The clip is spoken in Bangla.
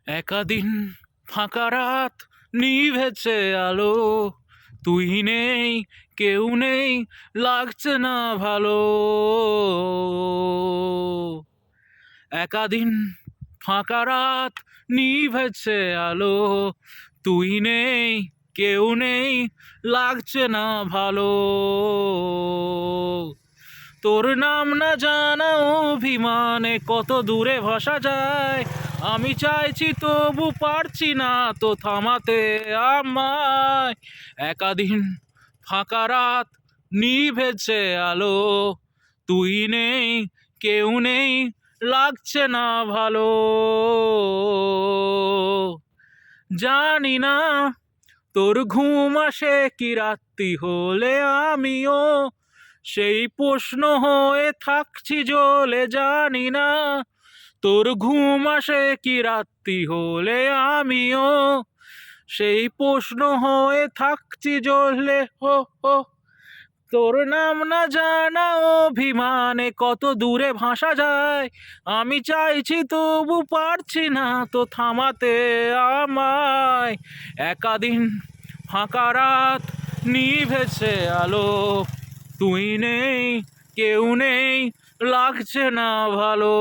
একাদিন ফাঁকা রাত, নিভেছে আলো, তুই নেই, কেউ নেই, লাগছে না ভালো। একাদিন ফাঁকা রাত, নিভেছে আলো, তুই নেই, কেউ নেই, লাগছে না ভালো। তোর নাম না জানা অভিমানে কত দূরে ভাসা যায়, আমি চাইছি তবু পারছি না তো থামাতে আমায়। একাদিন ফাঁকা রাত, নিভেছে আলো, তুই নেই, কেউ নেই, লাগছে না ভালো। জানি না তোর ঘুম আসে কি রাত্রি হলে, আমিও সেই প্রশ্ন হয়ে থাকছি জ্বলে। জানি না তোর ঘুম আসে কি রাত্রি হলে, আমিও সেই প্রশ্ন হয়ে থাকছি জ্বলে। হো হো, তোর নাম না জানা অভিমানে কত দূরে ভাসা যায়, আমি চাইছি তবু পারছি না তো থামাতে আমায়। একাদিন ফাঁকা রাত, নিভেছে আলো, তুই নেই, কেউ নেই, লাগছে না ভালো।